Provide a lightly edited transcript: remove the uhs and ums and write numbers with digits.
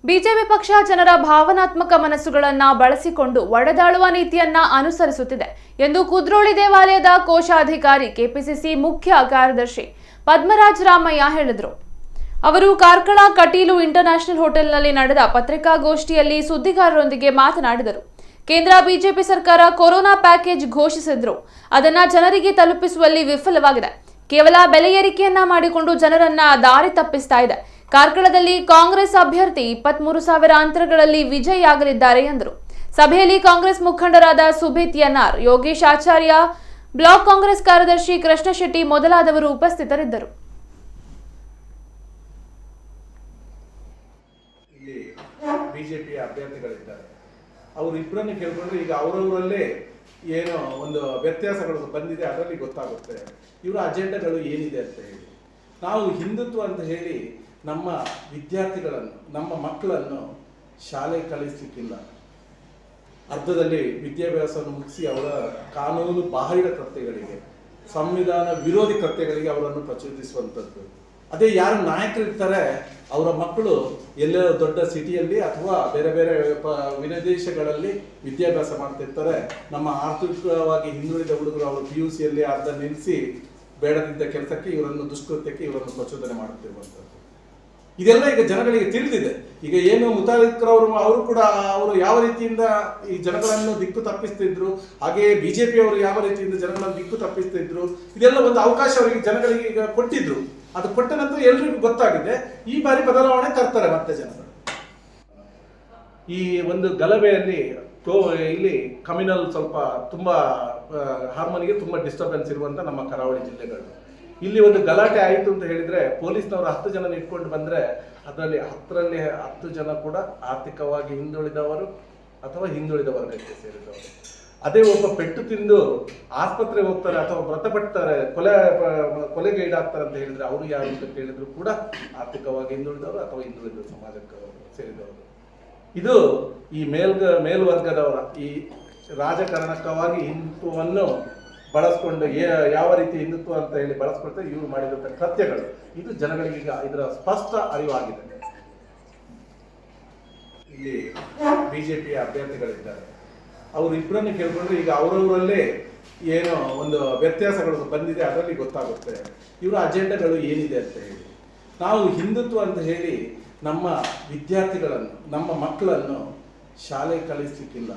BJP ಪಕ್ಷ ಜನರ ಭಾವನಾತ್ಮಕ ಮನಸ್ಸುಗಳನ್ನ ಬಳಸಿಕೊಂಡು ಒಡೆದಾಳುವ ನೀತಿಯನ್ನ ಅನುಸರಿಸುತ್ತಿದೆ ಎಂದು ಕುದ್ರೋಳಿ ದೇವಾಲಯದ ಕೋಶಾಧಿಕಾರಿ ಕೆಪಿಸಿಸಿ ಮುಖ್ಯ ಕಾರ್ಯದರ್ಶಿ ಪದ್ಮರಾಜ ರಾಮಯ್ಯ ಹೇಳಿದರು. ಅವರು ಕಾರ್ಕಳ ಕಟೀಲು ಇಂಟರ್ನ್ಯಾಷನಲ್ ಹೋಟೆಲ್ನಲ್ಲಿ ನಡೆದ ಪತ್ರಿಕಾಗೋಷ್ಠಿಯಲ್ಲಿ ಸುದ್ದಿಗಾರರೊಂದಿಗೆ ಮಾತನಾಡಿದರು. ಕೇಂದ್ರ ಬಿಜೆಪಿ ಸರ್ಕಾರ ಕೊರೋನಾ ಪ್ಯಾಕೇಜ್ ಘೋಷಿಸಿದ್ರು, ಅದನ್ನ ಜನರಿಗೆ ತಲುಪಿಸುವಲ್ಲಿ ವಿಫಲವಾಗಿದೆ. ಕೇವಲ ಬೆಲೆ ಏರಿಕೆಯನ್ನ ಮಾಡಿಕೊಂಡು ಜನರನ್ನ ದಾರಿ ತಪ್ಪಿಸ್ತಾ ಇದೆ. ಕಾರ್ಕಳದಲ್ಲಿ ಕಾಂಗ್ರೆಸ್ ಅಭ್ಯರ್ಥಿ 23,000 ಅಂತರಗಳಲ್ಲಿ ವಿಜಯಿಯಾಗಲಿದ್ದಾರೆ ಎಂದರು. ಸಭೆಯಲ್ಲಿ ಕಾಂಗ್ರೆಸ್ ಮುಖಂಡರಾದ ಸುಭೀತ್ ಎನ್ಆರ್, ಯೋಗೇಶ್ ಆಚಾರ್ಯ, ಬ್ಲಾಕ್ ಕಾಂಗ್ರೆಸ್ ಕಾರ್ಯದರ್ಶಿ ಕೃಷ್ಣ ಶೆಟ್ಟಿ ಮೊದಲಾದವರು ಉಪಸ್ಥಿತರಿದ್ದರು. ಇಲ್ಲಿ ಬಿಜೆಪಿ ಅಭ್ಯರ್ಥಿಗಳಿದ್ದಾರೆ, ಅವರಿಬ್ಬರನ್ನು ಕೇಳಿಕೊಂಡ್ರೆ ಈಗ ಅವರವರಲ್ಲೇ ಏನೋ ಒಂದು ವ್ಯತ್ಯಾಸಗಳು ಬಂದಿದೆ, ಅದರಲ್ಲಿ ಗೊತ್ತಾಗುತ್ತೆ ಇವರ ಅಜೆಂಡಾಗಳು ಏನಿದೆ ಅಂತ ಹೇಳಿ. ನಾವು ಹಿಂದುತ್ವ ಅಂತ ಹೇಳಿ ನಮ್ಮ ವಿದ್ಯಾರ್ಥಿಗಳನ್ನು, ನಮ್ಮ ಮಕ್ಕಳನ್ನು ಶಾಲೆ ಕಲಿಸಲಿಕ್ಕಿಲ್ಲ. ಅರ್ಧದಲ್ಲಿ ವಿದ್ಯಾಭ್ಯಾಸವನ್ನು ಮುಗಿಸಿ ಅವರ ಕಾನೂನು ಬಾಹಿರ ಕೃತ್ಯಗಳಿಗೆ, ಸಂವಿಧಾನ ವಿರೋಧಿ ಕೃತ್ಯಗಳಿಗೆ ಅವರನ್ನು ಪ್ರಚೋದಿಸುವಂಥದ್ದು. ಅದೇ ಯಾರು ನಾಯಕರಿರ್ತಾರೆ ಅವರ ಮಕ್ಕಳು ಎಲ್ಲೋ ದೊಡ್ಡ ಸಿಟಿಯಲ್ಲಿ ಅಥವಾ ಬೇರೆ ಬೇರೆ ವಿದೇಶಗಳಲ್ಲಿ ವಿದ್ಯಾಭ್ಯಾಸ ಮಾಡ್ತಿರ್ತಾರೆ. ನಮ್ಮ ಆರ್ಥಿಕವಾಗಿ ಹಿಂದುಳಿದ ಹುಡುಗರು ಅವರು PUCಯಲ್ಲಿ ಅರ್ಧ ನಿಲ್ಲಿಸಿ ಬೇಡದಿದ್ದ ಕೆಲಸಕ್ಕೆ ಇವರನ್ನು, ದುಷ್ಕೃತ್ಯಕ್ಕೆ ಇವರನ್ನು ಪ್ರಚೋದನೆ ಮಾಡುತ್ತಿರುವಂಥದ್ದು. ಇದೆಲ್ಲ ಈಗ ಜನಗಳಿಗೆ ತಿಳಿದಿದೆ. ಈಗ ಏನು ಮುತಾಲಿಕ್ರವರು ಅವರು ಕೂಡ ಅವರು ಯಾವ ರೀತಿಯಿಂದ ಈ ಜನಗಳನ್ನು ದಿಕ್ಕು ತಪ್ಪಿಸ್ತಿದ್ರು, ಹಾಗೆಯೇ ಬಿಜೆಪಿ ಅವರು ಯಾವ ರೀತಿಯಿಂದ ಜನಗಳನ್ನು ದಿಕ್ಕು ತಪ್ಪಿಸ್ತಿದ್ರು, ಇದೆಲ್ಲ ಒಂದು ಅವಕಾಶ ಅವರಿಗೆ ಜನಗಳಿಗೆ ಈಗ ಕೊಟ್ಟಿದ್ರು. ಅದು ಕೊಟ್ಟ ನಂತರ ಎಲ್ರಿಗೂ ಗೊತ್ತಾಗಿದೆ. ಈ ಬಾರಿ ಬದಲಾವಣೆ ತರ್ತಾರೆ ಮತ್ತೆ ಜನರು. ಈ ಒಂದು ಗಲಭೆಯಲ್ಲಿ ಇಲ್ಲಿ ಕಮ್ಯುನಲ್ ಸ್ವಲ್ಪ ತುಂಬ ಹಾರ್ಮೋನಿಗೆ ತುಂಬ ಡಿಸ್ಟರ್ಬೆನ್ಸ್ ಇರುವಂಥ ನಮ್ಮ ಕರಾವಳಿ ಜಿಲ್ಲೆಗಳು. ಇಲ್ಲಿ ಒಂದು ಗಲಾಟೆ ಆಯಿತು ಅಂತ ಹೇಳಿದ್ರೆ ಪೊಲೀಸ್ನವರು 10 ಜನ ಇಟ್ಕೊಂಡು ಬಂದರೆ ಅದರಲ್ಲಿ 10 ಜನ ಕೂಡ ಆರ್ಥಿಕವಾಗಿ ಹಿಂದುಳಿದವರು ಅಥವಾ ಹಿಂದುಳಿದ ವರ್ಗಕ್ಕೆ ಸೇರಿದವರು. ಅದೇ ಒಬ್ಬ ಪೆಟ್ಟು ತಿಂದು ಆಸ್ಪತ್ರೆಗೆ ಹೋಗ್ತಾರೆ ಅಥವಾ ಮೃತಪಡ್ತಾರೆ, ಕೊಲೆಗೆ ಈಡಾಗ್ತಾರೆ ಅಂತ ಹೇಳಿದ್ರೆ ಅವರು ಯಾರು ಅಂತ ಕೇಳಿದ್ರು ಕೂಡ ಆರ್ಥಿಕವಾಗಿ ಹಿಂದುಳಿದವರು ಅಥವಾ ಹಿಂದುಳಿದ ಸಮಾಜಕ್ಕೆ ಸೇರಿದವರು. ಇದು ಈ ಮೇಲ್ವರ್ಗದವರ ಈ ರಾಜಕಾರಣಕವಾಗಿ ಹಿಂದುತ್ವವನ್ನು ಬಳಸ್ಕೊಂಡು ಯಾವ ರೀತಿ ಹಿಂದುತ್ವ ಅಂತ ಹೇಳಿ ಬಳಸ್ಕೊಳ್ತಾರೆ ಇವರು ಮಾಡಿದಂಥ ಕೃತ್ಯಗಳು, ಇದು ಜನಗಳಿಗೆ ಇದರ ಸ್ಪಷ್ಟ ಅರಿವಾಗಿದೆ. ಇಲ್ಲಿ ಬಿಜೆಪಿ ಅಭ್ಯರ್ಥಿಗಳಿದ್ದಾರೆ, ಅವರಿಬ್ಬರನ್ನು ಕೇಳಿಕೊಂಡ್ರೆ ಈಗ ಅವರವರಲ್ಲೇ ಏನೋ ಒಂದು ವ್ಯತ್ಯಾಸಗಳು ಬಂದಿದೆ, ಅದರಲ್ಲಿ ಗೊತ್ತಾಗುತ್ತೆ ಇವರ ಅಜೆಂಡಾಗಳು ಏನಿದೆ ಅಂತ ಹೇಳಿ. ನಾವು ಹಿಂದುತ್ವ ಅಂತ ಹೇಳಿ ನಮ್ಮ ವಿದ್ಯಾರ್ಥಿಗಳನ್ನು, ನಮ್ಮ ಮಕ್ಕಳನ್ನು ಶಾಲೆ ಕಲಿಸಲಿಕ್ಕಿಲ್ಲ.